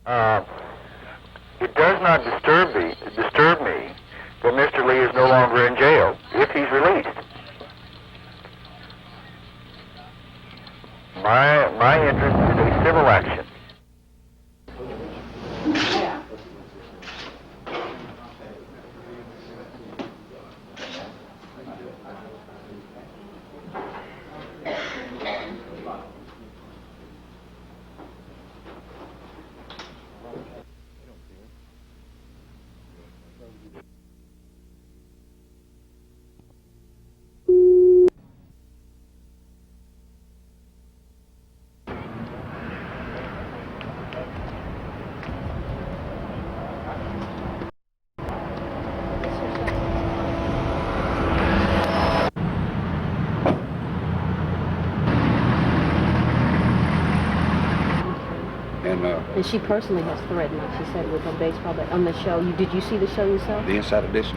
Uh, it does not disturb me that Mr. Lee is no longer in jail if he's released. My interest is a civil action. And she personally has threatened, like she said, with a baseball bat on the show. Did you see the show yourself? The Inside Edition.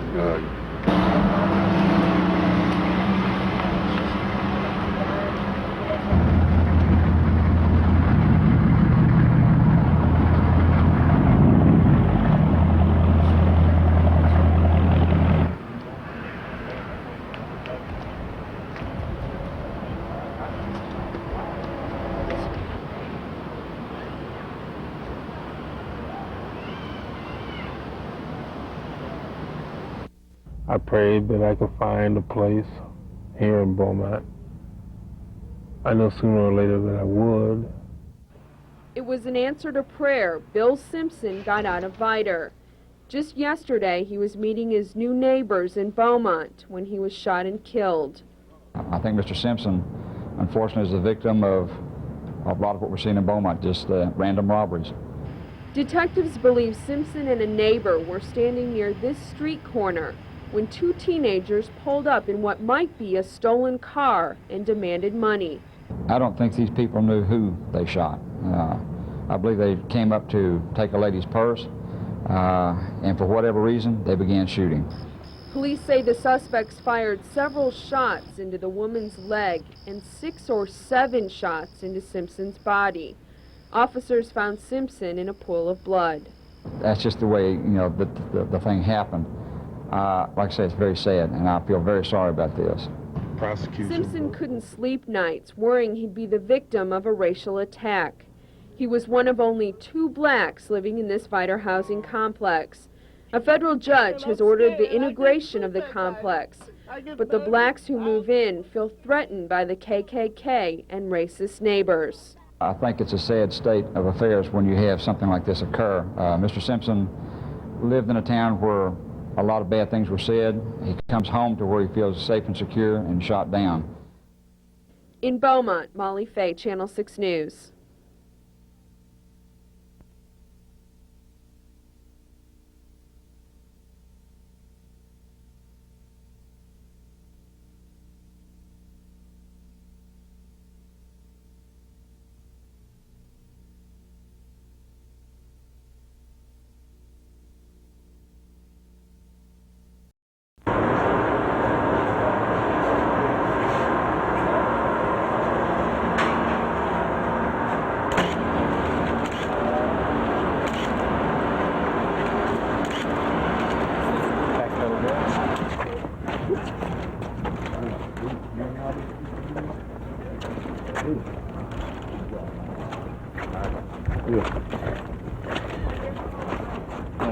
I prayed that I could find a place here in Beaumont. I know sooner or later that I would. It was an answer to prayer. Bill Simpson got out of Vidor. Just yesterday, he was meeting his new neighbors in Beaumont when he was shot and killed. I think Mr. Simpson, unfortunately, is the victim of a lot of what we're seeing in Beaumont, just random robberies. Detectives believe Simpson and a neighbor were standing near this street corner when two teenagers pulled up in what might be a stolen car and demanded money. I don't think these people knew who they shot. I believe they came up to take a lady's purse, and for whatever reason, they began shooting. Police say the suspects fired several shots into the woman's leg and 6 or 7 shots into Simpson's body. Officers found Simpson in a pool of blood. That's just the way, the thing happened. Like I say, it's very sad, and I feel very sorry about this. Simpson couldn't sleep nights, worrying he'd be the victim of a racial attack. He was one of only 2 blacks living in this Vidor housing complex. A federal judge has ordered the integration of the complex, but the blacks who move in feel threatened by the KKK and racist neighbors. I think it's a sad state of affairs when you have something like this occur. Mr. Simpson lived in a town where a lot of bad things were said. He comes home to where he feels safe and secure and shot down. In Beaumont, Molly Fay, Channel 6 News.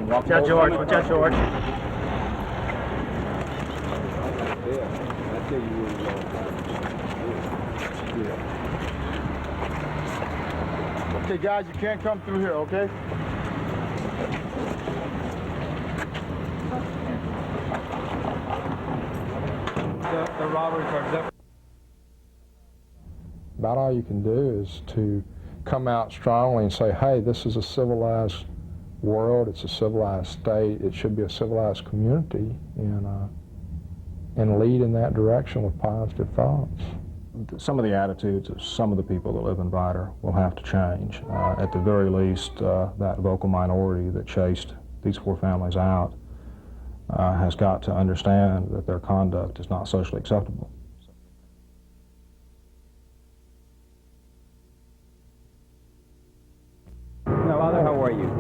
Watch out, George. Watch out, George. Okay, guys, you can't come through here, okay? The robberies are definitely... About all you can do is to come out strongly and say, hey, this is a civilized world, it's a civilized state, it should be a civilized community, and lead in that direction with positive thoughts. Some of the attitudes of some of the people that live in Vidor will have to change. At the very least, that vocal minority that chased these 4 families out has got to understand that their conduct is not socially acceptable. Father, how are you?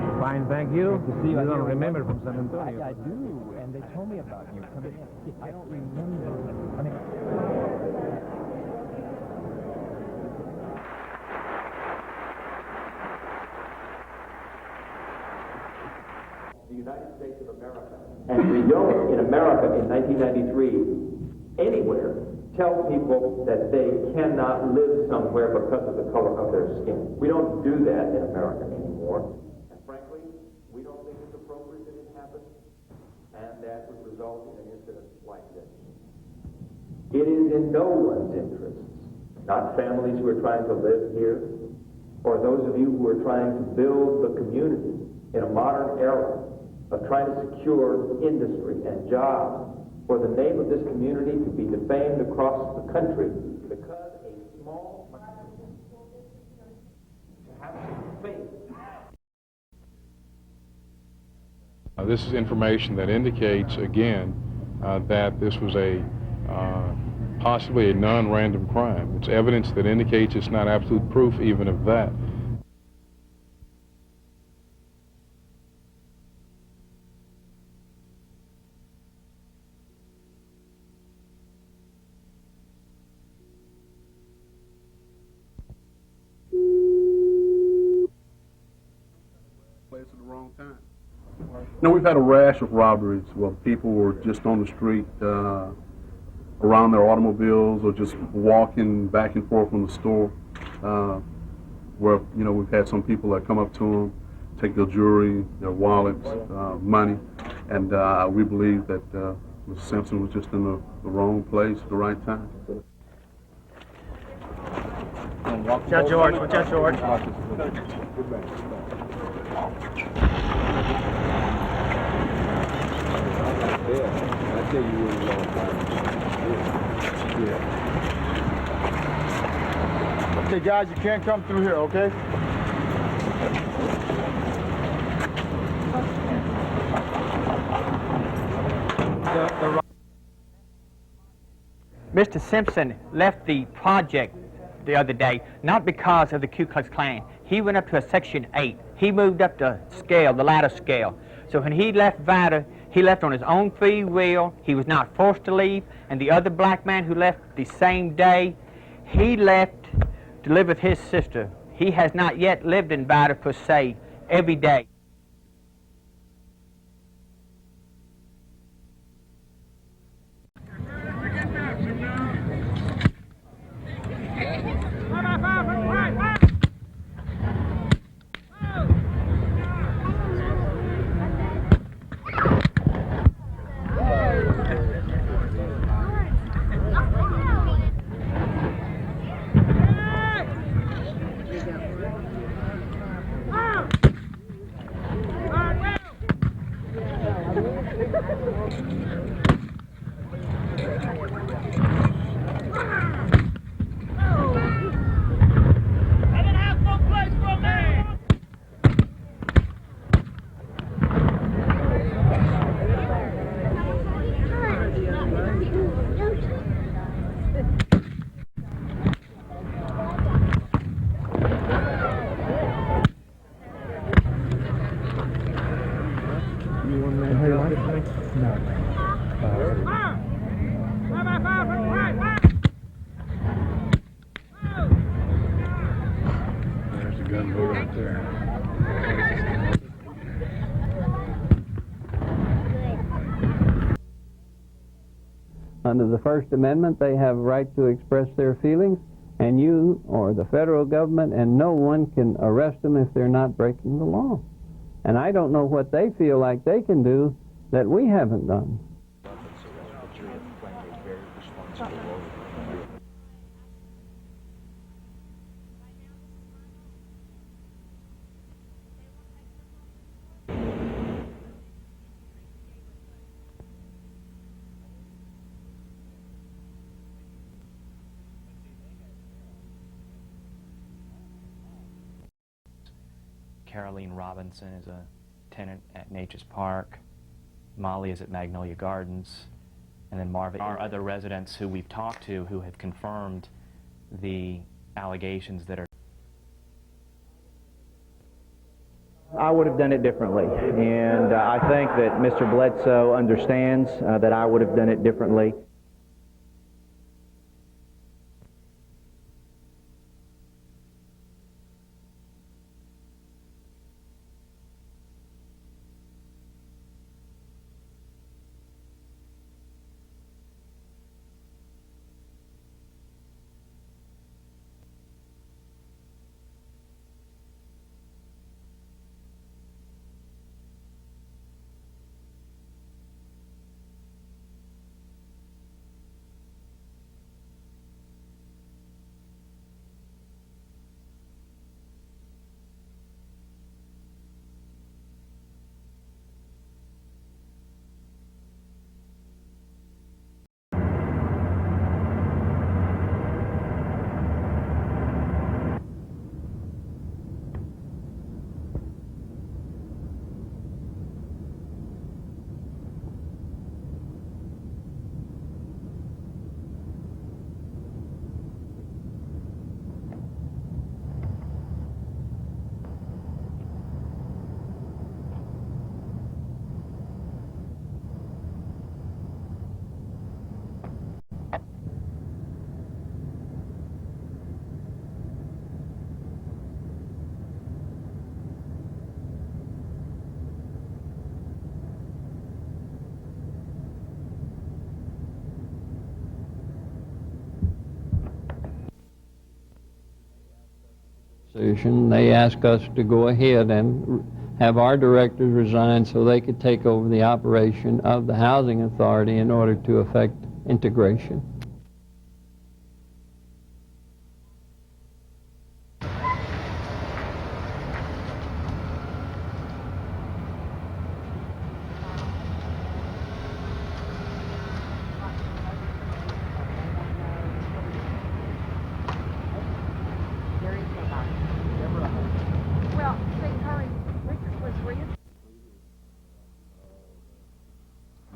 Thank you. Good to see you. You I don't don't remember from San Antonio. I do, and they told me about you coming in. I don't remember. I mean, the United States of America. And we don't, in America in 1993, anywhere, tell people that they cannot live somewhere because of the color of their skin. We don't do that in America anymore. And frankly, we don't think it's appropriate that it happen, and that would result in an incident like this. It is in no one's interests, not families who are trying to live here, or those of you who are trying to build the community in a modern era of trying to secure industry and jobs, for the name of this community to be defamed across the country because a small to have faith. This is information that indicates, again, that this was a possibly a non-random crime. It's evidence that indicates it's not absolute proof even of that. No, we've had a rash of robberies where people were just on the street around their automobiles or just walking back and forth from the store where, you know, we've had some people that come up to them, take their jewelry, their wallets, money, and we believe that Mr. Simpson was just in the wrong place at the right time. Watch out, George. Watch out, George. I tell you really long time. Yeah. Okay, guys, you can't come through here, okay? Mr. Simpson left the project the other day, not because of the Ku Klux Klan. He went up to a Section 8. He moved up the scale, the ladder scale. So when he left Vidor, he left on his own free will. He was not forced to leave. And the other black man who left the same day, he left to live with his sister. He has not yet lived in Vidor per se every day. There's the gunboat right there. Under the First Amendment, they have a right to express their feelings, and you or the federal government and no one can arrest them if they're not breaking the law. And I don't know what they feel like they can do that we haven't done. Caroline Robinson is a tenant at Nature's Park. Molly is at Magnolia Gardens. And then Marvin are other residents who we've talked to who have confirmed the allegations that are... I would have done it differently, and I think that Mr. Bledsoe understands that I would have done it differently. They asked us to go ahead and have our directors resign so they could take over the operation of the housing authority in order to effect integration.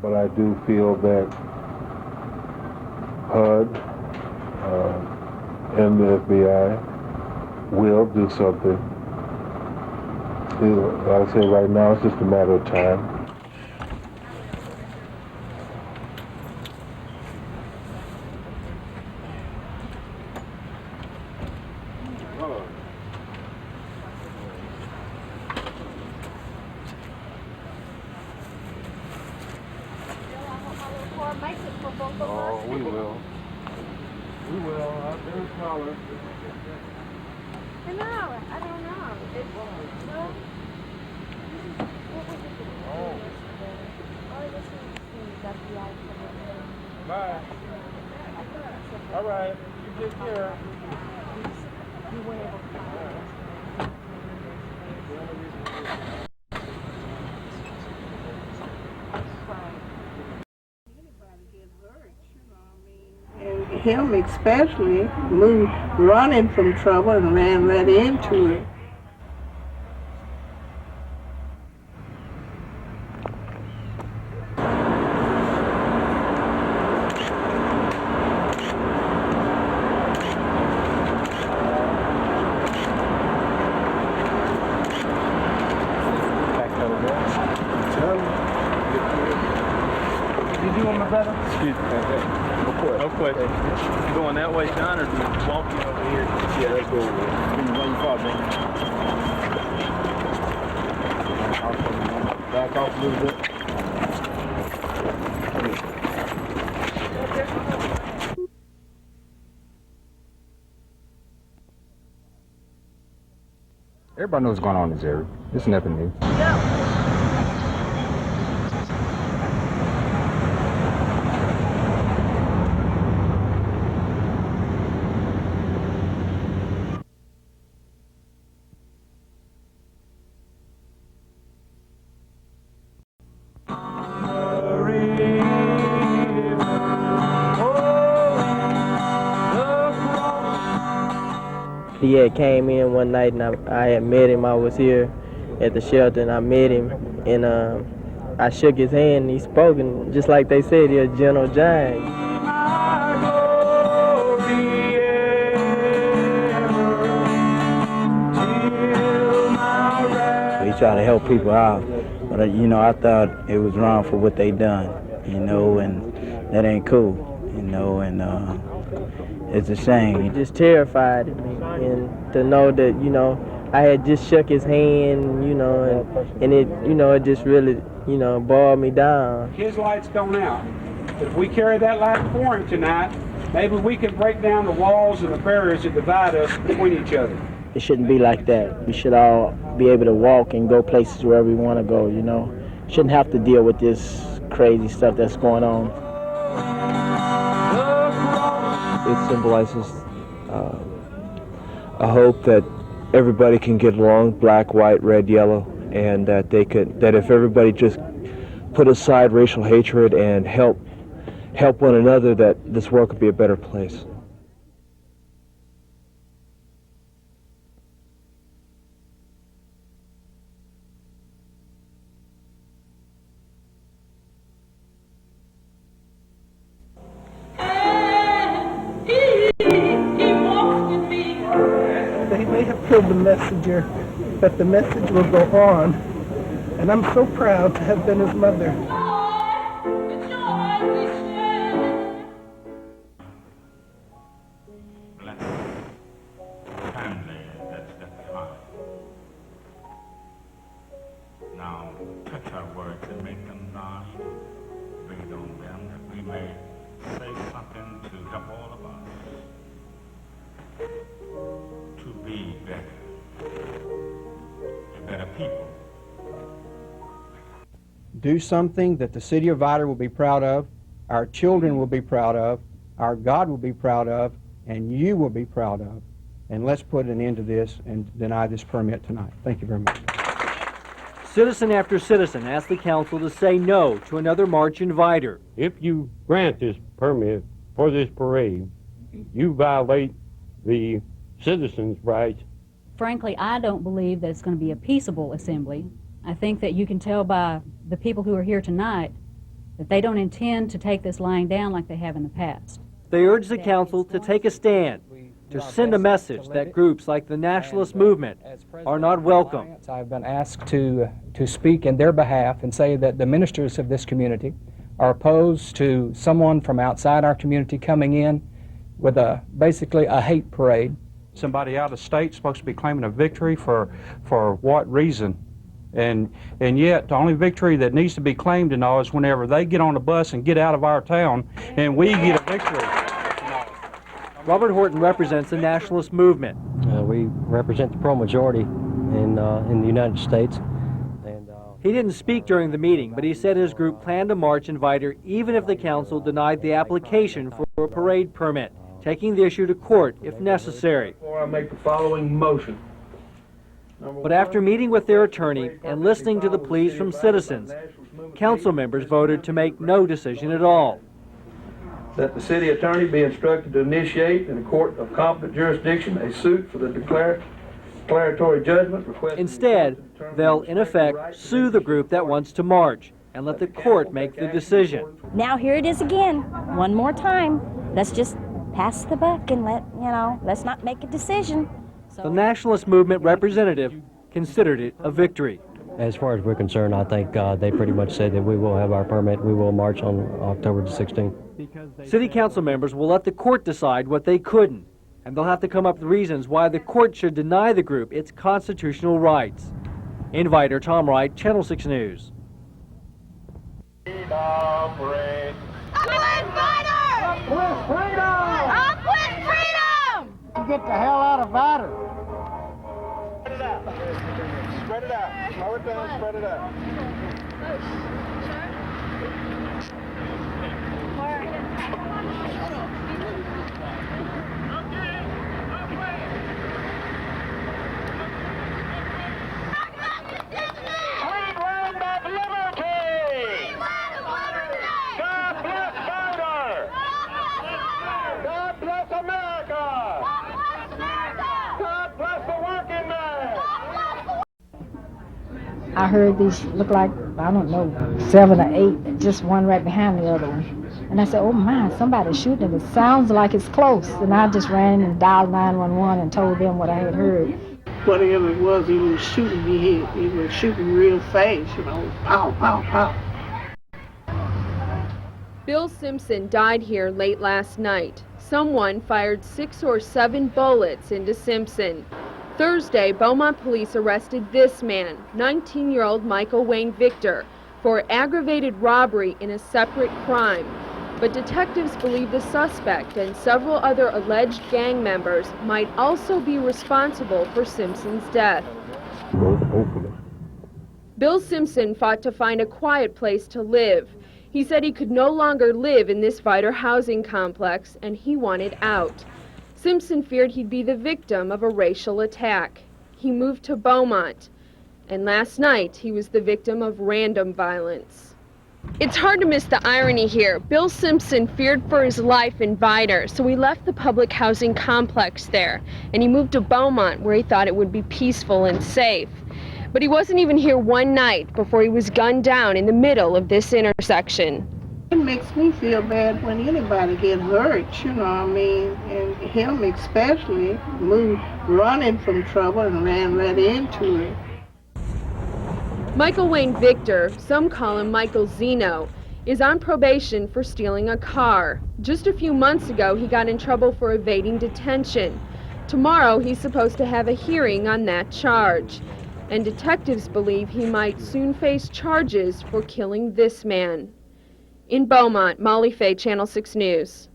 But I do feel that HUD and the FBI will do something. Like I say, right now it's just a matter of time. Oh, we will. We will. There's color. No, I don't know. It was. No. What was it? Oh. Oh, this is the FBI. Bye. All right. You take care. You were able to find it. And him especially moved running from trouble and ran right into it. You doing my brother? Excuse me. No question. You going that way, John, or you walking over here? Yeah, let's go over here. Can you run your car, man? Back off a little bit. Everybody knows what's going on in this area. It's nothing new. He had came in one night and I had met him. I was here at the shelter and I met him and I shook his hand and he spoke, and just like they said, he's a gentle giant. He try to help people out. But, you know, I thought it was wrong for what they done, you know, and that ain't cool, you know, and it's a shame. It just terrified me, and to know that, you know, I had just shook his hand, you know, and it, you know, it just really, you know, boiled me down. His light's gone out. But if we carry that light for him tonight, maybe we can break down the walls and the barriers that divide us between each other. It shouldn't be like that. We should all be able to walk and go places wherever we want to go, you know. Shouldn't have to deal with this crazy stuff that's going on. It symbolizes a hope that everybody can get along, black, white, red, yellow, and that that if everybody just put aside racial hatred and help one another, that this world could be a better place. They may have killed the messenger, but the message will go on. And I'm so proud to have been his mother. Now, touch our words and make them nod. Breathe on them that we may say something to help all of us to be better, a better people. Do something that the city of Vidor will be proud of, our children will be proud of, our God will be proud of, and you will be proud of. And let's put an end to this and deny this permit tonight. Thank you very much. Citizen after citizen asked the council to say no to another march in Vidor. If you grant this permit for this parade, you violate the citizens' rights. Frankly, I don't believe that it's going to be a peaceable assembly. I think that you can tell by the people who are here tonight that they don't intend to take this lying down like they have in the past. They urged the council to take a stand, to send a message that groups like the nationalist movement are not welcome. I've been asked to speak in their behalf and say that the ministers of this community are opposed to someone from outside our community coming in with basically a hate parade. Somebody out of state supposed to be claiming a victory for what reason? And yet the only victory that needs to be claimed and all is whenever they get on the bus and get out of our town and we get a victory. Robert Horton represents the nationalist movement. We represent the pro-majority in the United States. He didn't speak during the meeting, but he said his group planned to march in Vidor even if the council denied the application for a parade permit, taking the issue to court if necessary. Before I make the following motion. But after meeting with their attorney and listening to the pleas from citizens, council members voted to make no decision at all. That the city attorney be instructed to initiate in a court of competent jurisdiction a suit for the declaratory judgment requested. Instead, they'll in effect sue the group that wants to march and let the court make the decision. Now here it is again, one more time. Let's just pass the buck and let's not make a decision. The nationalist movement representative considered it a victory. As far as we're concerned, I think they pretty much said that we will have our permit. We will march on October the 16th. City council members will let the court decide what they couldn't, and they'll have to come up with reasons why the court should deny the group its constitutional rights. In Vidor, Tom Wright, Channel 6 News. Quit Vidor! Quit freedom! Quit freedom! Get the hell out of Vidor. Spread it out. Spread it out. Slow it down, spread it out. Sweet land of liberty! God bless Vidor! God bless America! God bless the working man! I heard these look like, I don't know, 7 or 8, just one right behind the other one. And I said, oh my, somebody's shooting. It sounds like it's close. And I just ran and dialed 911 and told them what I had heard. whatever it was he was shooting, he was shooting real fast, you know, pow, pow, pow. Bill Simpson died here late last night. Someone fired 6 or 7 bullets into Simpson. Thursday, Beaumont police arrested this man, 19-year-old Michael Wayne Victor, for aggravated robbery in a separate crime. But detectives believe the suspect and several other alleged gang members might also be responsible for Simpson's death. Bill Simpson fought to find a quiet place to live. He said he could no longer live in this Vidor housing complex, and he wanted out. Simpson feared he'd be the victim of a racial attack. He moved to Beaumont, and last night he was the victim of random violence. It's hard to miss the irony here. Bill Simpson feared for his life in Vidor, so he left the public housing complex there, and he moved to Beaumont, where he thought it would be peaceful and safe. But he wasn't even here one night before he was gunned down in the middle of this intersection. It makes me feel bad when anybody get hurt, you know what I mean, and him especially, running from trouble and ran right into it. Michael Wayne Victor, some call him Michael Zeno, is on probation for stealing a car. Just a few months ago, he got in trouble for evading detention. Tomorrow, he's supposed to have a hearing on that charge. And detectives believe he might soon face charges for killing this man. In Beaumont, Molly Fay, Channel 6 News.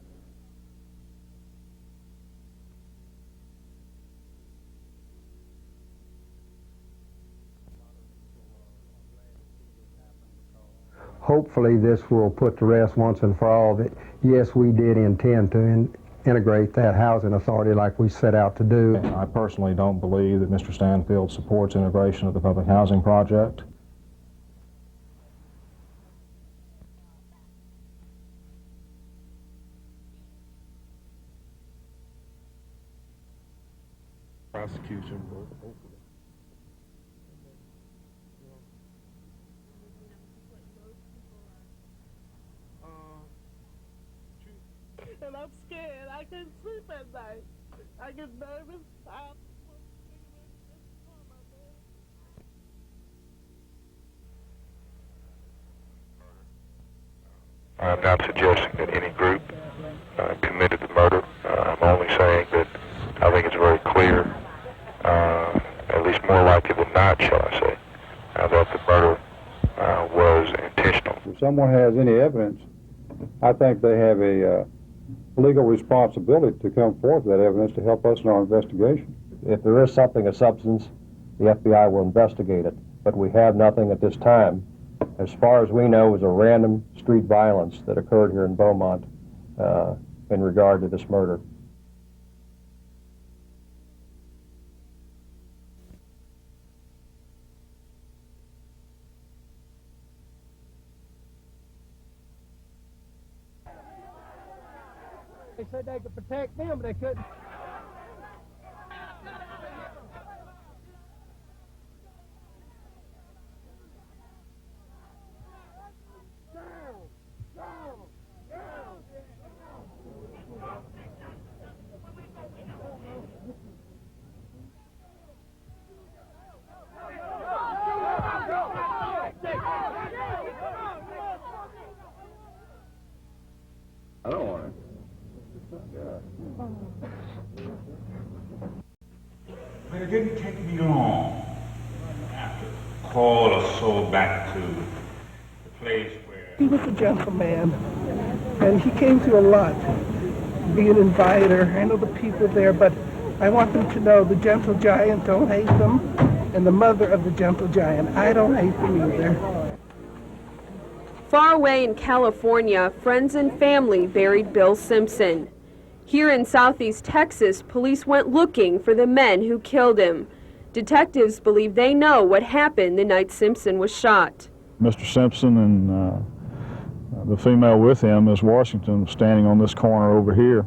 Hopefully this will put to rest once and for all that, yes, we did intend to integrate that housing authority like we set out to do. I personally don't believe that Mr. Stanfield supports integration of the public housing project. Prosecution. And I'm scared. I can't sleep at night. I get nervous. I'm not suggesting that any group committed the murder. I'm only saying that I think it's very clear, at least more likely than not, shall I say, that the murder was intentional. If someone has any evidence, I think they have a legal responsibility to come forth with that evidence to help us in our investigation. If there is something of substance, the FBI will investigate it, but we have nothing at this time. As far as we know, it was a random street violence that occurred here in Beaumont in regard to this murder. They said they could protect them, but they couldn't. I don't want it. But it didn't take me long after a call or so back to the place where... He was a gentleman, and he came through a lot, being in Vidor. I know the people there, but I want them to know the gentle giant, don't hate them, and the mother of the gentle giant, I don't hate them either. Far away in California, friends and family buried Bill Simpson. Here in southeast Texas, police went looking for the men who killed him. Detectives believe they know what happened the night Simpson was shot. Mr. Simpson and the female with him, Ms. Washington, was standing on this corner over here.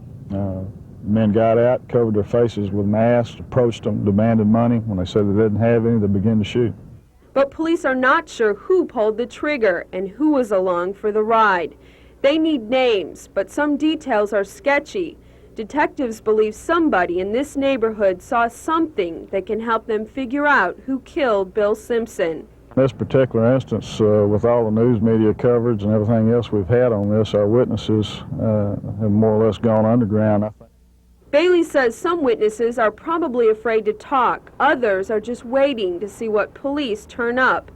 Men got out, covered their faces with masks, approached them, demanded money. When they said they didn't have any, they began to shoot. But police are not sure who pulled the trigger and who was along for the ride. They need names, but some details are sketchy. Detectives believe somebody in this neighborhood saw something that can help them figure out who killed Bill Simpson. In this particular instance, with all the news media coverage and everything else we've had on this, our witnesses have more or less gone underground. Bailey says some witnesses are probably afraid to talk. Others are just waiting to see what police turn up.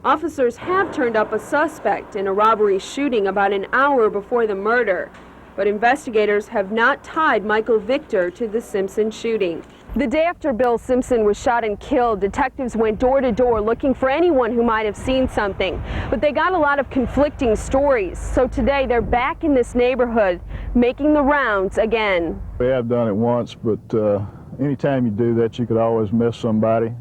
Officers have turned up a suspect in a robbery shooting about an hour before the murder, but investigators have not tied Michael Victor to the Simpson shooting. The day after Bill Simpson was shot and killed, detectives went door to door looking for anyone who might have seen something. But they got a lot of conflicting stories. So today they're back in this neighborhood making the rounds again. We have done it once, but anytime you do that, you could always miss somebody.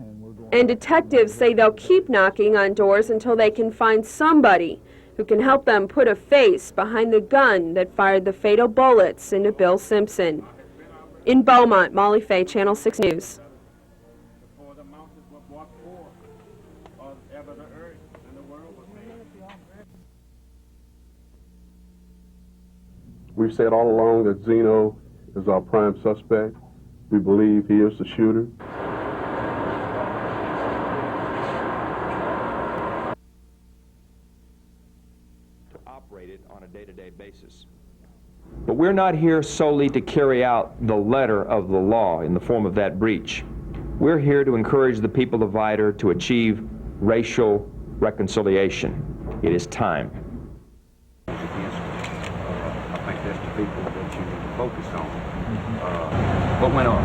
And detectives say they'll keep knocking on doors until they can find somebody who can help them put a face behind the gun that fired the fatal bullets into Bill Simpson. In Beaumont, Molly Fay, Channel 6 News. We've said all along that Zeno is our prime suspect. We believe he is the shooter. Operated on a day-to-day basis. But we're not here solely to carry out the letter of the law in the form of that breach. We're here to encourage the people of Vidor to achieve racial reconciliation. It is time. I think that's the people that you need to focus on. What went on?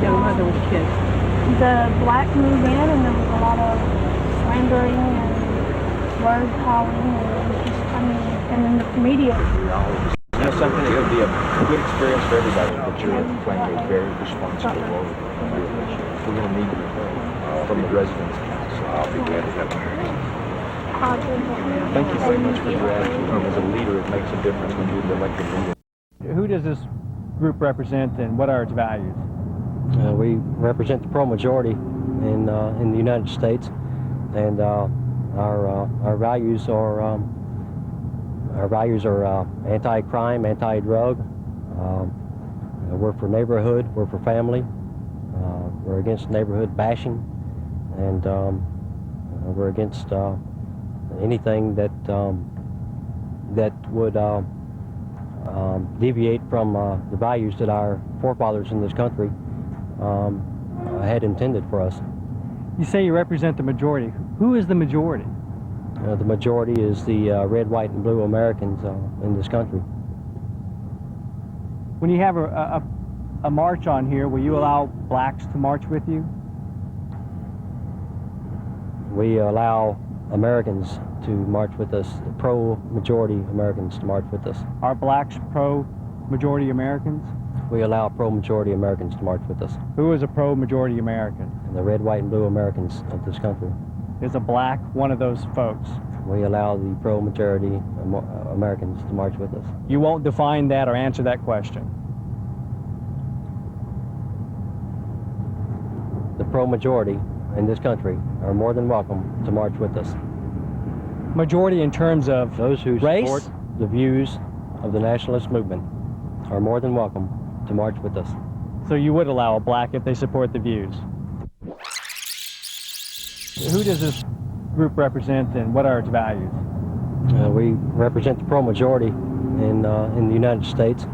Young mother with kids. The black moved in and there was a lot of slandering and word calling and just, and then the media. You know something, it would be a good experience for everybody, but you're playing a very responsible role. We're going to need your help from the residents. So I'll be glad to help you. Thank you very much for your attitude. As a leader, it makes a difference when you're the elected leader. Who does this group represent and what are its values? We represent the pro-majority in the United States, and our values are anti-crime, anti-drug. We're for neighborhood. We're for family. We're against neighborhood bashing, and we're against anything that would deviate from the values that our forefathers in this country had intended for us. You say you represent the majority. Who is the majority? The majority is the red, white, and blue Americans in this country. When you have a march on here, will you allow blacks to march with you? We allow Americans to march with us, pro-majority Americans to march with us. Are blacks pro-majority Americans? We allow pro-majority Americans to march with us. Who is a pro-majority American? The red, white, and blue Americans of this country. Is a black one of those folks? We allow the pro-majority Americans to march with us. You won't define that or answer that question? The pro-majority in this country are more than welcome to march with us. Majority in terms of those who race? Support the views of the nationalist movement are more than welcome to march with us. So you would allow a black if they support the views? Who does this group represent and what are its values? We represent the pro-majority in the United States,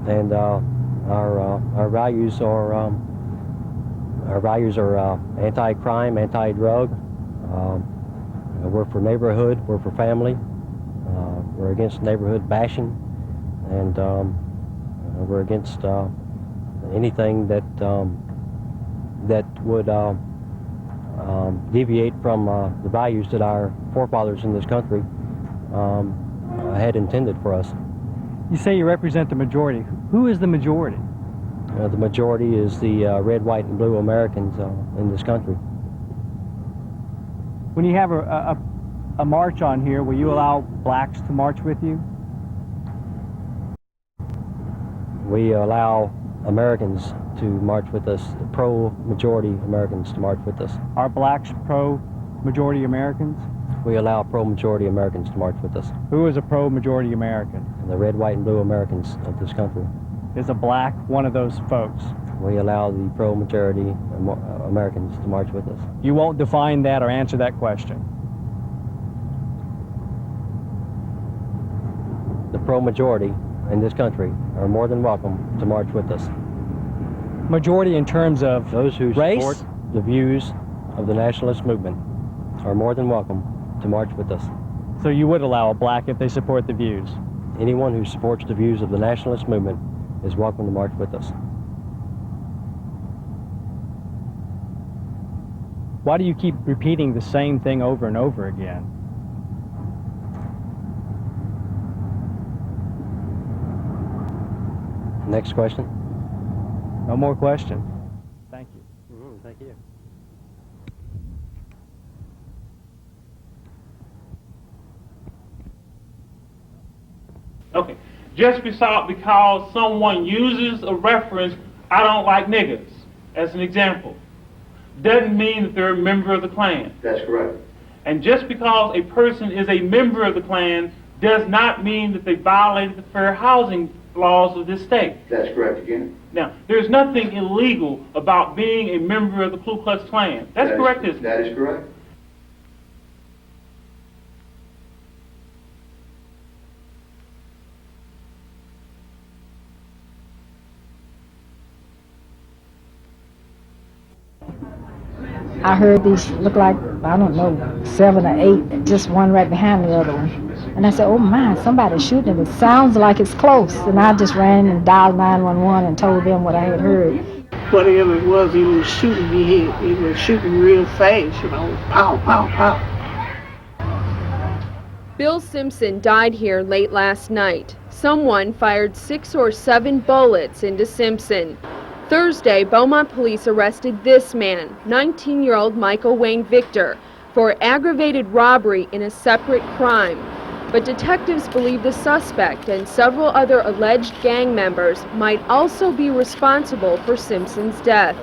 and our values are anti-crime, anti-drug. We're for neighborhood. We're for family. We're against neighborhood bashing, and we're against anything that would deviate from the values that our forefathers in this country had intended for us. You say you represent the majority. Who is the majority? The majority is the red, white, and blue Americans in this country. When you have a march on here, will you allow blacks to march with you? We allow Americans to march with us, the pro-majority Americans to march with us. Are blacks pro-majority Americans? We allow pro-majority Americans to march with us. Who is a pro-majority American? The red, white, and blue Americans of this country. Is a black one of those folks? We allow the pro-majority Americans to march with us. You won't define that or answer that question. The pro-majority in this country are more than welcome to march with us. Majority in terms of those who race? Support the views of the nationalist movement are more than welcome to march with us. So you would allow a black if they support the views? Anyone who supports the views of the nationalist movement is welcome to march with us. Why do you keep repeating the same thing over and over again? Next question. No more questions. Thank you. Thank you. Okay. Just because someone uses a reference, I don't like niggas, as an example, doesn't mean that they're a member of the Klan. That's correct. And just because a person is a member of the Klan does not mean that they violated the fair housing laws of this state. That's correct again. Now, there's nothing illegal about being a member of the Ku Klux Klan. That's correct, isn't it? That is correct. I heard these look like, I don't know, 7 or 8, just one right behind the other one. And I said, oh my, somebody's shooting. It sounds like it's close. And I just ran and dialed 911 and told them what I had heard. Whatever it was shooting, he was shooting real fast, you know, pow, pow, pow. Bill Simpson died here late last night. Someone fired 6 or 7 bullets into Simpson. Thursday, Beaumont police arrested this man, 19-year-old Michael Wayne Victor, for aggravated robbery in a separate crime. But detectives believe the suspect and several other alleged gang members might also be responsible for Simpson's death.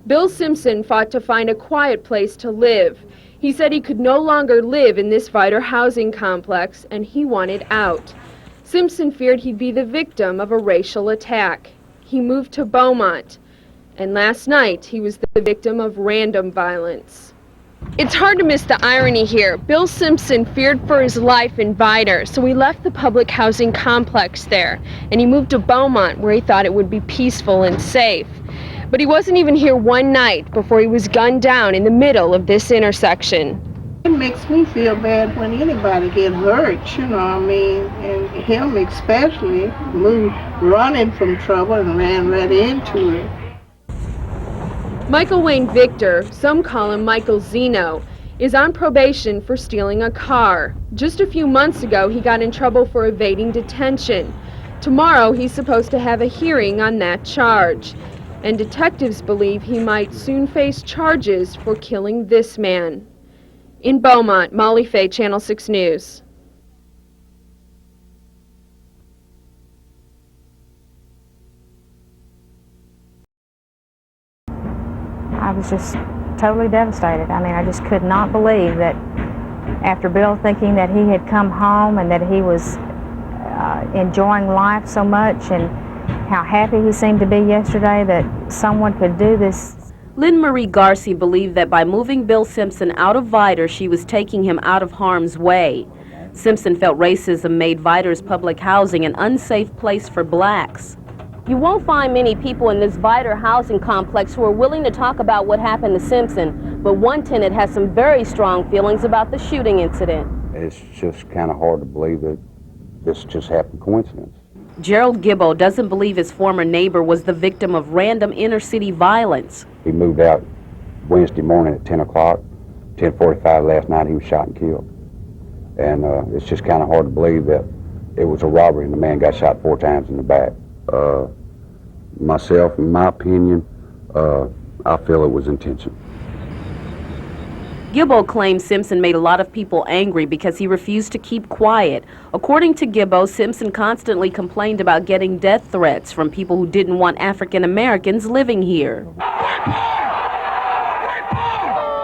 Bill Simpson fought to find a quiet place to live. He said he could no longer live in this Vidor housing complex, and he wanted out. Simpson feared he'd be the victim of a racial attack. He moved to Beaumont, and last night he was the victim of random violence. It's hard to miss the irony here. Bill Simpson feared for his life in Vidor, so he left the public housing complex there, and he moved to Beaumont, where he thought it would be peaceful and safe. But he wasn't even here one night before he was gunned down in the middle of this intersection. It makes me feel bad when anybody gets hurt, you know what I mean, and him especially, moved running from trouble and ran right into it. Michael Wayne Victor, some call him Michael Zeno, is on probation for stealing a car. Just a few months ago, he got in trouble for evading detention. Tomorrow, he's supposed to have a hearing on that charge. And detectives believe he might soon face charges for killing this man. In Beaumont, Molly Fay, Channel 6 News. I was just totally devastated. I mean, I just could not believe that after Bill thinking that he had come home and that he was enjoying life so much and how happy he seemed to be yesterday, that someone could do this. Lynn Marie Garcia believed that by moving Bill Simpson out of Vidor, she was taking him out of harm's way. Simpson felt racism made Vidor's public housing an unsafe place for blacks. You won't find many people in this Vidor housing complex who are willing to talk about what happened to Simpson, but one tenant has some very strong feelings about the shooting incident. It's just kind of hard to believe that this just happened coincidence. Gerald Gibbo doesn't believe his former neighbor was the victim of random inner-city violence. He moved out Wednesday morning at 10 o'clock. 10:45 last night he was shot and killed. And it's just kind of hard to believe that it was a robbery and the man got shot 4 times in the back. Myself, in my opinion, I feel it was intentional. Gibbo claims Simpson made a lot of people angry because he refused to keep quiet. According to Gibbo, Simpson constantly complained about getting death threats from people who didn't want African Americans living here.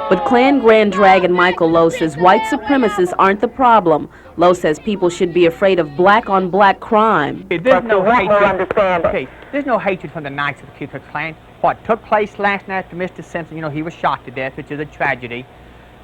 But Klan Grand Dragon Michael Lowe says white supremacists aren't the problem. Lowe says people should be afraid of black-on-black crime. There's no hatred. Okay, there's no hatred from the Knights of the Ku Klux Klan. What took place last night to Mr. Simpson, he was shot to death, which is a tragedy.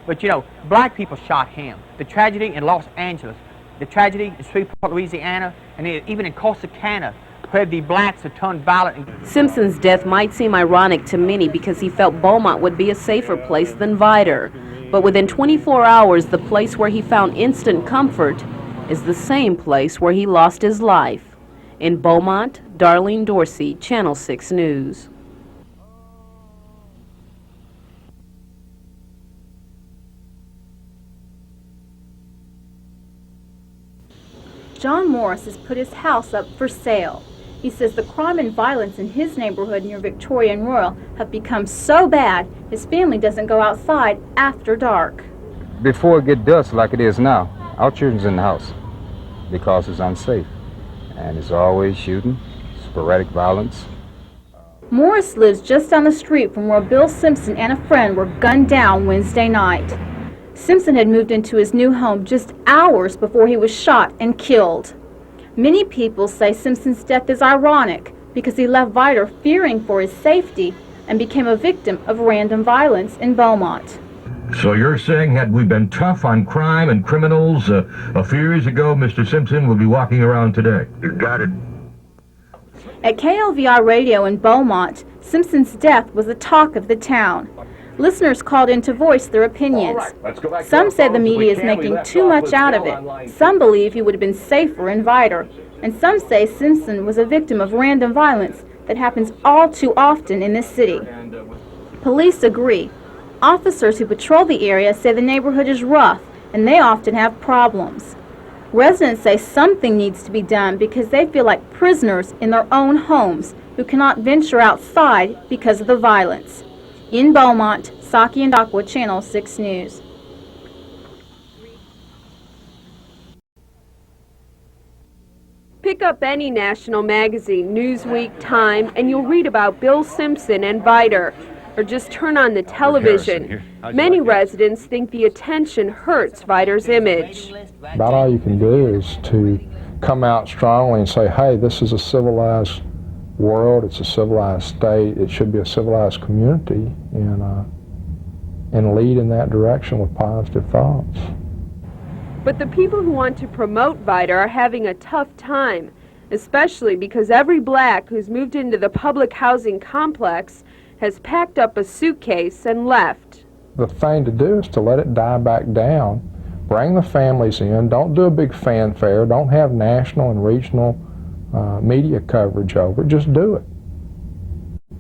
But, black people shot him. The tragedy in Los Angeles, the tragedy in Shreveport, Louisiana, and even in Corsicana, where the blacks have turned violent. Simpson's death might seem ironic to many because he felt Beaumont would be a safer place than Vidor. But within 24 hours, the place where he found instant comfort is the same place where he lost his life. In Beaumont, Darlene Dorsey, Channel 6 News. John Morris has put his house up for sale. He says the crime and violence in his neighborhood near Victoria and Royal have become so bad his family doesn't go outside after dark. Before it gets dusk like it is now, our children's in the house because it's unsafe. And it's always shooting, sporadic violence. Morris lives just down the street from where Bill Simpson and a friend were gunned down Wednesday night. Simpson had moved into his new home just hours before he was shot and killed. Many people say Simpson's death is ironic because he left Vidor fearing for his safety and became a victim of random violence in Beaumont. So you're saying had we been tough on crime and criminals a few years ago, Mr. Simpson would be walking around today? You got it. At KLVI Radio in Beaumont, Simpson's death was the talk of the town. Listeners called in to voice their opinions. Some say the media is making too much out of it. Some believe he would have been safer in Vidor. And some say Simpson was a victim of random violence that happens all too often in this city. Police agree. Officers who patrol the area say the neighborhood is rough and they often have problems. Residents say something needs to be done because they feel like prisoners in their own homes who cannot venture outside because of the violence. In Beaumont, Saki and Aqua, Channel 6 News. Pick up any national magazine, Newsweek, Time, and you'll read about Bill Simpson and Vidor. Or just turn on the television. Many residents think the attention hurts Vidor's image. About all you can do is to come out strongly and say, hey, this is a civilized world, it's a civilized state, it should be a civilized community, and lead in that direction with positive thoughts. But the people who want to promote Vidor are having a tough time, especially because every black who's moved into the public housing complex has packed up a suitcase and left. The thing to do is to let it die back down, bring the families in, don't do a big fanfare, don't have national and regional media coverage over it, just do it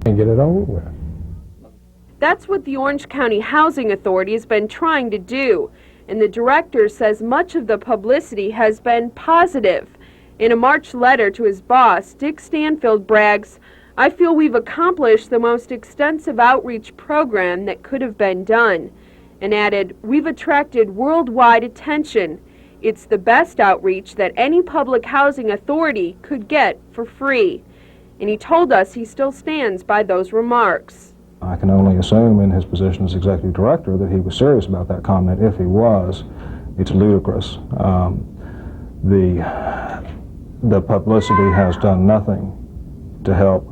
and get it over with. That's what the Orange County Housing Authority has been trying to do, and the director says much of the publicity has been positive. In a March letter to his boss, Dick Stanfield brags, "I feel we've accomplished the most extensive outreach program that could have been done," and added, "We've attracted worldwide attention. It's the best outreach that any public housing authority could get for free." And he told us he still stands by those remarks. I can only assume in his position as executive director that he was serious about that comment. If he was, it's ludicrous. The publicity has done nothing to help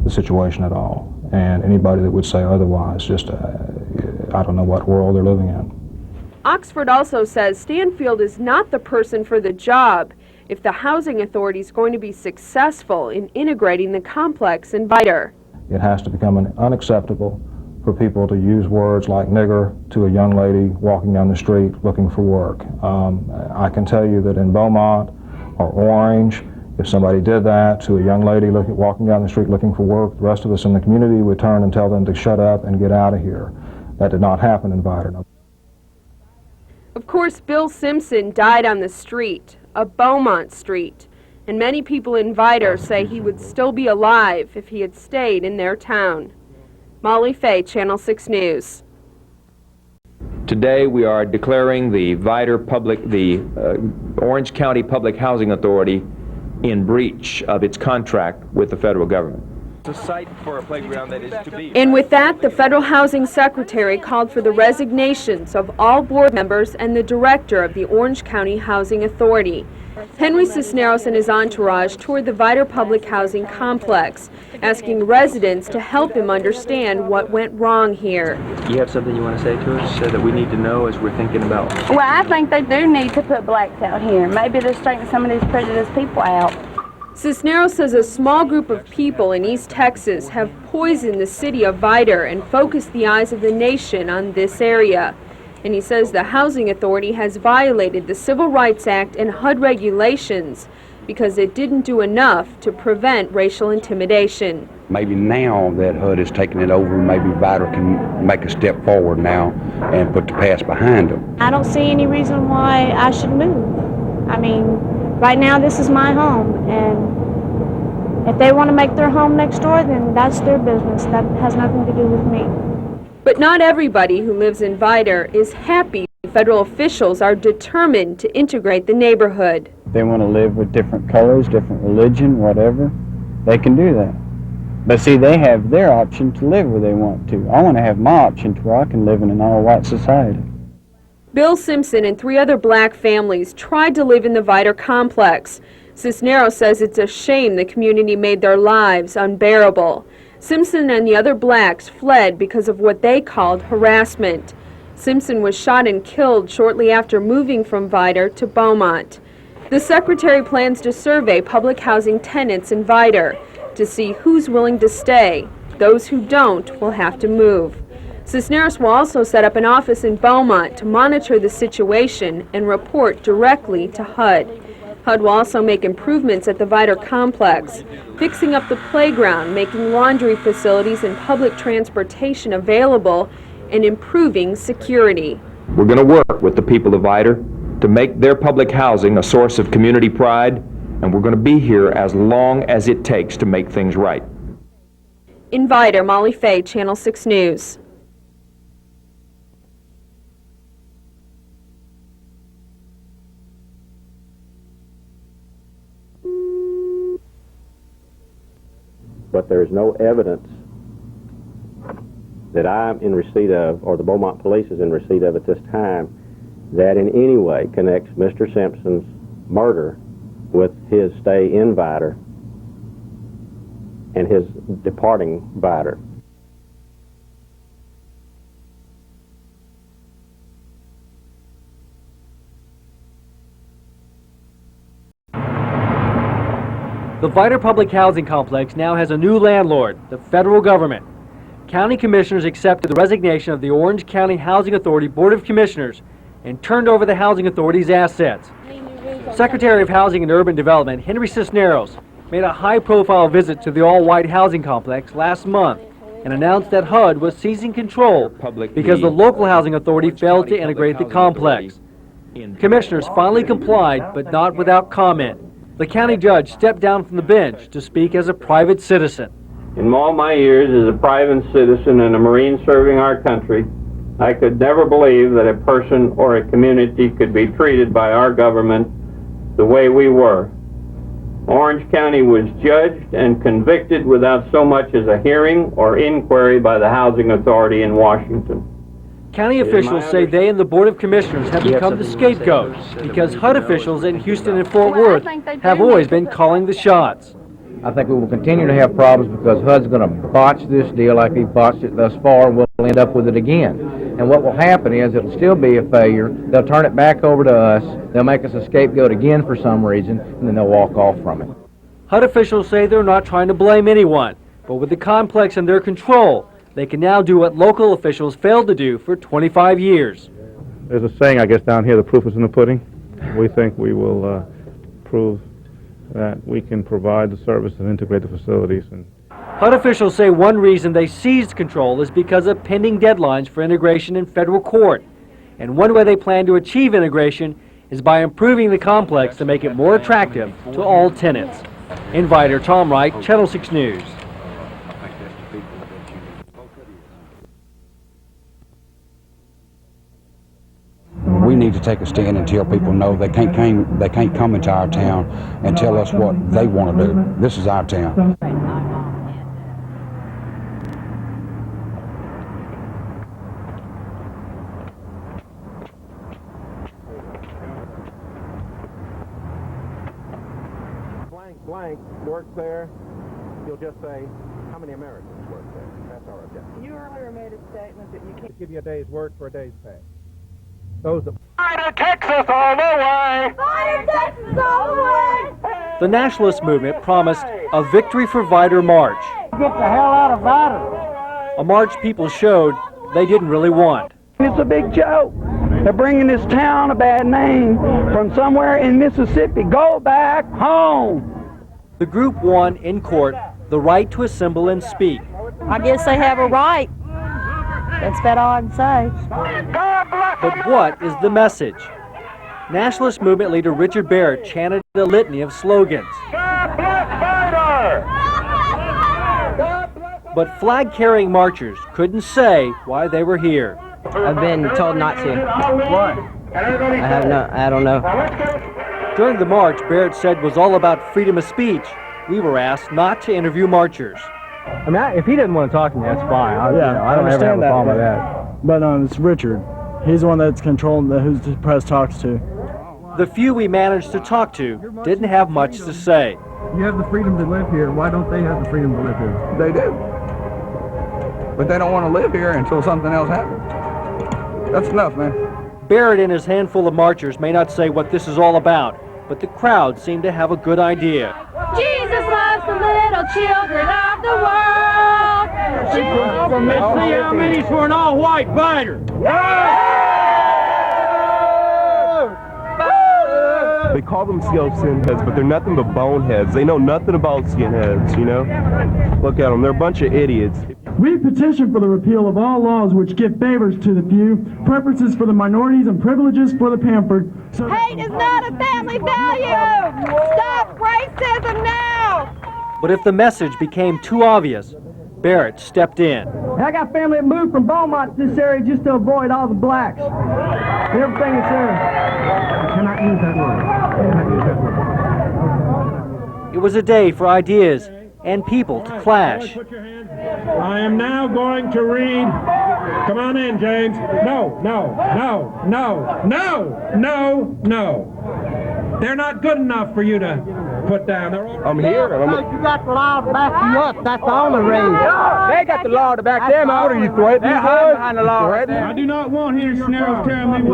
the situation at all. And anybody that would say otherwise, just, I don't know what world they're living in. Oxford also says Stanfield is not the person for the job if the housing authority is going to be successful in integrating the complex in Vidor. It has to become unacceptable for people to use words like nigger to a young lady walking down the street looking for work. I can tell you that in Beaumont or Orange, if somebody did that to a young lady walking down the street looking for work, the rest of us in the community would turn and tell them to shut up and get out of here. That did not happen in Vidor. Of course, Bill Simpson died on the street, a Beaumont street, and many people in Vidor say he would still be alive if he had stayed in their town. Molly Fay, Channel 6 News. Today we are declaring the Orange County Public Housing Authority in breach of its contract with the federal government. a site for a playground that is to be. And with that, the federal housing secretary called for the resignations of all board members and the director of the Orange County Housing Authority. Henry Cisneros and his entourage toured the Vidor Public Housing Complex, asking residents to help him understand what went wrong here. You have something you want to say to us that we need to know as we're thinking about? Well, I think they do need to put blacks out here. Maybe they're straightening some of these prejudiced people out. Cisneros says a small group of people in East Texas have poisoned the city of Vidor and focused the eyes of the nation on this area. And he says the Housing Authority has violated the Civil Rights Act and HUD regulations because it didn't do enough to prevent racial intimidation. Maybe now that HUD has taken it over, maybe Vidor can make a step forward now and put the past behind them. I don't see any reason why I should move. I mean, right now this is my home, and if they want to make their home next door, then that's their business. That has nothing to do with me. But not everybody who lives in Vidor is happy. Federal officials are determined to integrate the neighborhood. If they want to live with different colors, different religion, whatever, they can do that. But see, they have their option to live where they want to. I want to have my option to where I can live in an all-white society. Bill Simpson and 3 other black families tried to live in the Vidor complex. Cisneros says it's a shame the community made their lives unbearable. Simpson and the other blacks fled because of what they called harassment. Simpson was shot and killed shortly after moving from Vidor to Beaumont. The secretary plans to survey public housing tenants in Vidor to see who's willing to stay. Those who don't will have to move. Cisneros will also set up an office in Beaumont to monitor the situation and report directly to HUD. HUD will also make improvements at the Vidor complex, fixing up the playground, making laundry facilities and public transportation available, and improving security. We're going to work with the people of Vidor to make their public housing a source of community pride, and we're going to be here as long as it takes to make things right. In Vidor, Molly Fay, Channel 6 News. But there is no evidence that I'm in receipt of, or the Beaumont Police is in receipt of at this time, that in any way connects Mr. Simpson's murder with his stay in Vidor and his departing Vidor. The Vidor Public Housing Complex now has a new landlord, the federal government. County commissioners accepted the resignation of the Orange County Housing Authority Board of Commissioners and turned over the Housing Authority's assets. Secretary of Housing and Urban Development Henry Cisneros made a high-profile visit to the all-white housing complex last month and announced that HUD was seizing control because the local housing authority failed to integrate the complex. Commissioners finally complied, but not without comment. The county judge stepped down from the bench to speak as a private citizen. In all my years as a private citizen and a Marine serving our country, I could never believe that a person or a community could be treated by our government the way we were. Orange County was judged and convicted without so much as a hearing or inquiry by the Housing Authority in Washington. County officials say they and the Board of Commissioners have become the scapegoats because HUD officials in Houston and Fort Worth have always been calling the shots. I think we will continue to have problems because HUD's going to botch this deal like he botched it thus far, and we'll end up with it again. And what will happen is it'll still be a failure. They'll turn it back over to us. They'll make us a scapegoat again for some reason, and then they'll walk off from it. HUD officials say they're not trying to blame anyone, but with the complex in their control, they can now do what local officials failed to do for 25 years. There's a saying, I guess, down here, the proof is in the pudding. We think we will prove that we can provide the service and integrate the facilities. HUD officials say one reason they seized control is because of pending deadlines for integration in federal court. And one way they plan to achieve integration is by improving the complex to make it more attractive to all tenants. In Vidor, Tom Wright, Channel 6 News. We need to take a stand and tell people no, they can't come into our town and tell us what they want to do. This is our town. work there, you'll just say, how many Americans work there? That's our objective. You earlier made a statement that you can't Give you a day's work for a day's pay. Those that... Texas all the way! Fire Texas all the way! The nationalist movement promised a Victory for Vidor march, Get the hell out of Vidor! a march people showed they didn't really want. It's a big joke. They're bringing this town a bad name from somewhere in Mississippi. Go back home. The group won in court the right to assemble and speak. I guess they have a right. That's about all I can say. But what is the message? Nationalist movement leader Richard Barrett chanted a litany of slogans. But flag-carrying marchers couldn't say why they were here. I've been told not to. What? I don't know. During the march, Barrett said was all about freedom of speech. We were asked not to interview marchers. I mean, if he doesn't want to talk to me, that's fine. I don't ever have a problem with that. But it's Richard. He's the one that's controlling who the press talks to. The few we managed to talk to didn't have much to say. You have the freedom to live here. Why don't they have the freedom to live here? They do. But they don't want to live here until something else happens. That's enough, man. Barrett and his handful of marchers may not say what this is all about, but the crowd seemed to have a good idea. Jesus loves the little children of the world. Let's see how many's for an all-white fighter. They call themselves skinheads, but they're nothing but boneheads. They know nothing about skinheads, you know? Look at them, they're a bunch of idiots. We petition for the repeal of all laws which give favors to the few, preferences for the minorities, and privileges for the pampered. Hate is not a family value. Stop racism now. But if the message became too obvious, Barrett stepped in. I got family that moved from Beaumont to this area just to avoid all the blacks. Everything that's there. Cannot use that word. It was a day for ideas and people to clash. I am now going to read. Come on in, James. No. They're not good enough for you to put down. I'm here. You got the law to back you up. That's the only reason. They got the law to back them out. Are you threatening? They're hiding behind the law. I do not want here snares telling me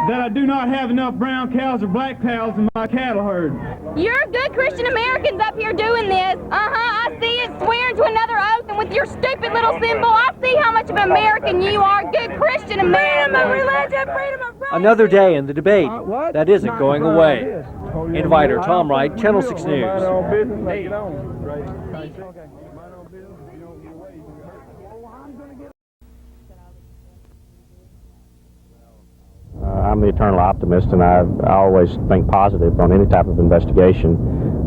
that I do not have enough brown cows or black cows in my cattle herd. You're good Christian Americans up here doing this. I see it, swearing to another oath, and with your stupid little symbol, I see how much of an American you are. Good Christian American. Freedom of religion, freedom of right. Another day in the debate that isn't going away. In Vidor, Tom Wright, Channel 6 News. I'm the eternal optimist, and I always think positive on any type of investigation,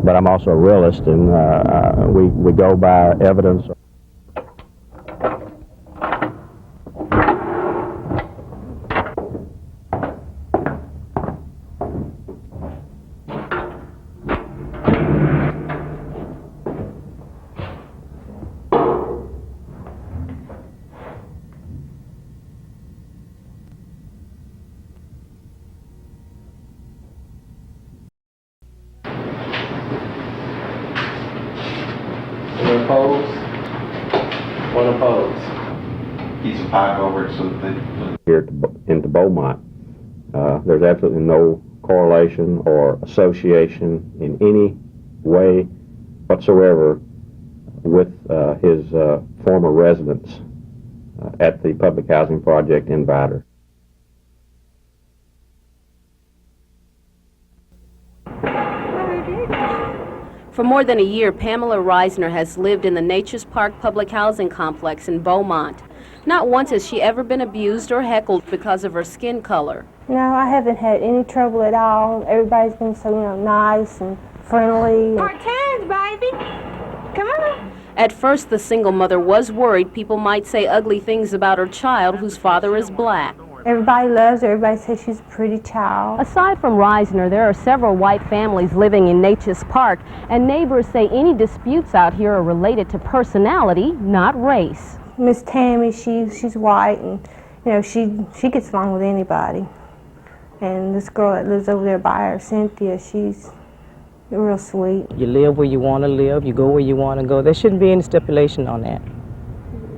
but I'm also a realist, and we go by evidence. One opposed. Piece of pipe over it so that Here into Beaumont, there's absolutely no correlation or association in any way whatsoever with his former residence at the public housing project in Vidor. For more than a year, Pamela Reisner has lived in the Nature's Park public housing complex in Beaumont. Not once has she ever been abused or heckled because of her skin color. No, I haven't had any trouble at all. Everybody's been so, nice and friendly. Cartoons, baby. Come on. At first, the single mother was worried people might say ugly things about her child, whose father is black. Everybody loves her. Everybody says she's a pretty child. Aside from Reisner, there are several white families living in Nature's Park, and neighbors say any disputes out here are related to personality, not race. Miss Tammy, she's white, and she gets along with anybody. And this girl that lives over there by her, Cynthia, she's They're real sweet. You live where you want to live, you go where you want to go. There shouldn't be any stipulation on that.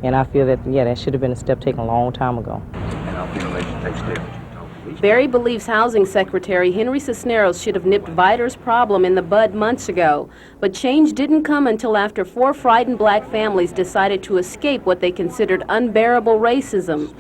And I feel that, yeah, that should have been a step taken a long time ago. And I feel they should take steps. Barry believes Housing Secretary Henry Cisneros should have nipped Vidor's problem in the bud months ago, but change didn't come until after 4 frightened black families decided to escape what they considered unbearable racism.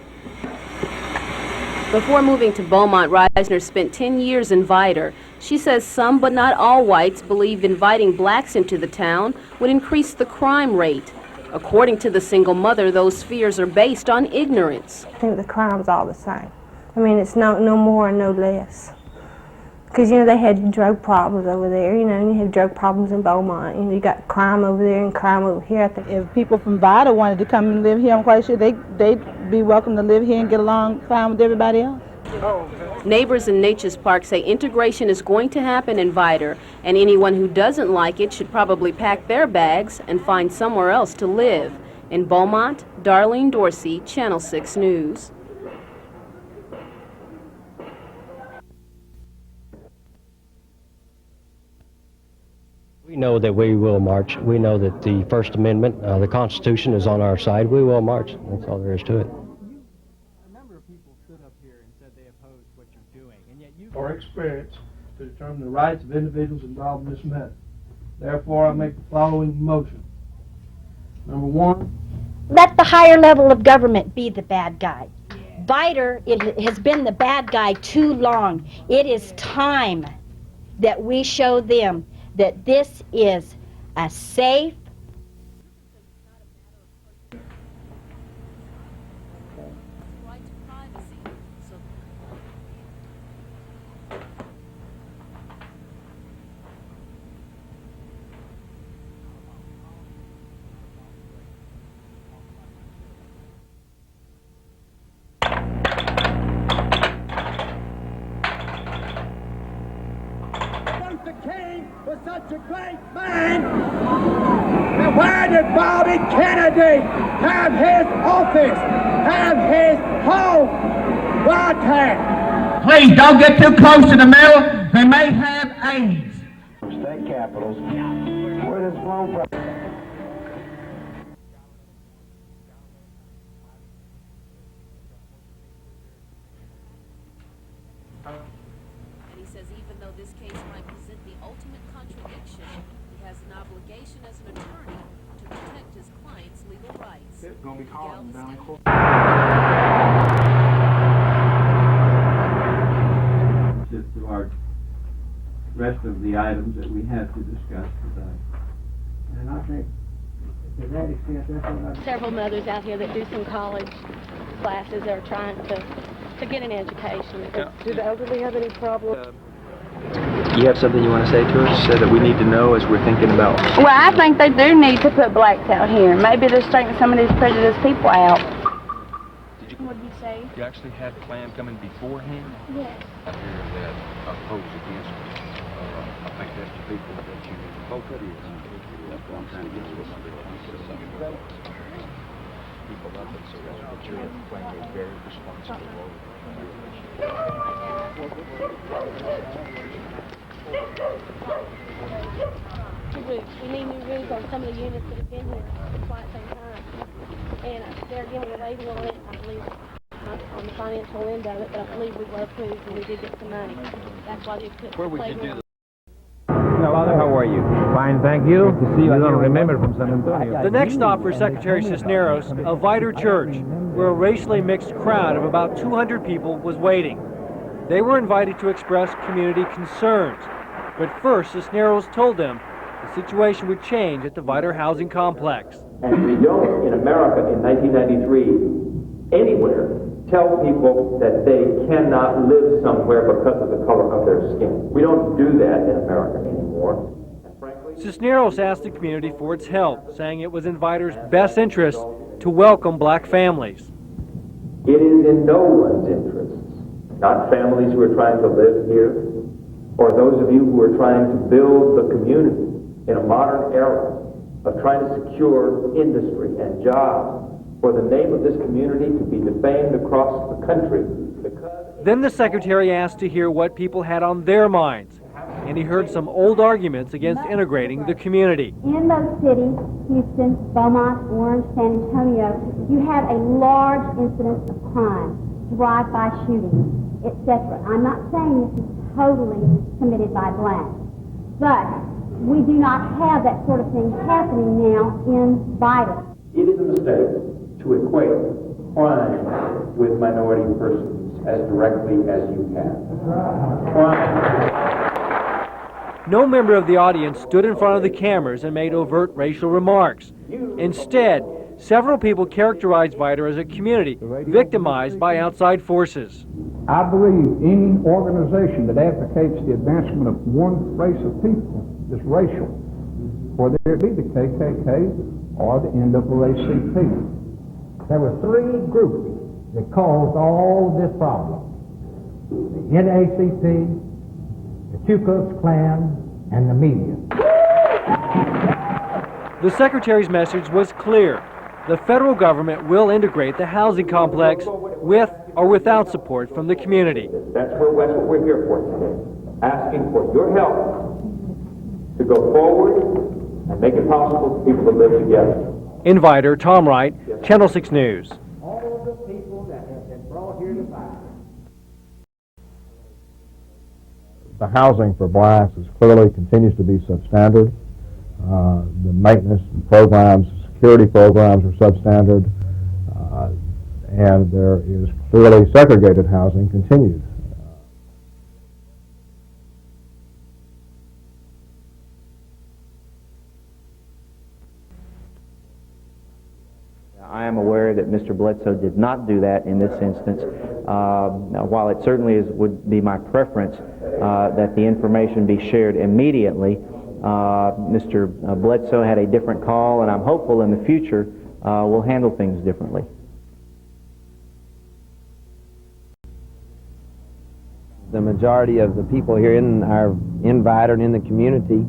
Before moving to Beaumont, Reisner spent 10 years in Vidor. She says some, but not all whites, believed inviting blacks into the town would increase the crime rate. According to the single mother, those fears are based on ignorance. I think the crime's all the same. I mean, it's no more and no less. Because, you know, they had drug problems over there, you know, and you have drug problems in Beaumont. You know, you got crime over there and crime over here. If people from Vidor wanted to come and live here, I'm quite sure they'd be welcome to live here and get along fine with everybody else. Neighbors in Natchez Park say integration is going to happen in Vidor, and anyone who doesn't like it should probably pack their bags and find somewhere else to live. In Beaumont, Darlene Dorsey, Channel 6 News. We know that we will march. We know that the First Amendment, the Constitution is on our side. We will march. That's all there is to it. A number of people stood up here and said they opposed what you're doing, and yet you... Or experience to determine the rights of individuals involved in this matter. Therefore, I make the following motion. Number 1. Let the higher level of government be the bad guy. Vidor, it has been the bad guy too long. It is time that we show them that this is a safe, was such a great man. Now where did Bobby Kennedy have his office, have his home? Wiretap. Please don't get too close to the middle. They may have AIDS. State capitals. Where does flow from? And he says even though this case might present the ultimate contradiction, he has an obligation as an attorney to protect his client's legal rights. It's going to be calling down in court. To our rest of the items that we have to discuss today. And I think to that extent, that's what I... Several mothers out here that do some college classes are trying to get an education. Do the elderly have any problems? You have something you want to say to us that we need to know as we're thinking about? Well, I think they do need to put blacks out here. Maybe they're straighten some of these prejudiced people out. What did you say? You actually had a plan coming beforehand? Yes. I hear that oppose against it. I think that's the people that you both of you. That's what I'm trying to get you to people love it, so that's what you're playing a very responsible role We need new rules on some of the units that have been here for quite some time. And they're giving a rating on it, I believe, not on the financial end of it, but I believe we were approved and we did get some money. That's why they put Where would you do this? Father, how are you? Fine, thank you. Good to see you. I don't remember from San Antonio. The next stop for Secretary Cisneros, a Vidor church, where a racially mixed crowd of about 200 people was waiting. They were invited to express community concerns. But first, Cisneros told them the situation would change at the Vidor housing complex. And we don't, in America in 1993, anywhere, tell people that they cannot live somewhere because of the color of their skin. We don't do that in America anymore. And frankly, Cisneros asked the community for its help, saying it was in Vidor's best interest to welcome black families. it is in no one's interests, not families who are trying to live here, or those of you who are trying to build the community in a modern era of trying to secure industry and jobs, for the name of this community to be defamed across the country. Then the secretary asked to hear what people had on their minds. and he heard some old arguments against integrating the community. In those cities, Houston, Beaumont, Orange, San Antonio, you have a large incidence of crime, drive-by shootings, etc. I'm not saying this is totally committed by blacks, but we do not have that sort of thing happening now in Vidor. It is a mistake to equate crime with minority persons as directly as you can. No member of the audience stood in front of the cameras and made overt racial remarks. Instead, several people characterized Vidor as a community victimized by outside forces. I believe any organization that advocates the advancement of one race of people is racial, whether it be the KKK or the NAACP. There were three groups that caused all this problem: the NAACP, the Ku Klux Klan, and the media. The Secretary's message was clear. The federal government will integrate the housing complex with or without support from the community. That's what we're here for today, asking for your help to go forward and make it possible for people to live together. In Vidor, Tom Wright, Channel 6 News. All the people that have been brought here to Vidor. The housing for blacks is clearly continues to be substandard. The maintenance programs, security programs are substandard, and there is clearly segregated housing continued. I am aware that Mr. Bledsoe did not do that in this instance. While it certainly would be my preference that the information be shared immediately, Mr. Bledsoe had a different call, and I'm hopeful in the future we'll handle things differently. The majority of the people here in Vidor and in the community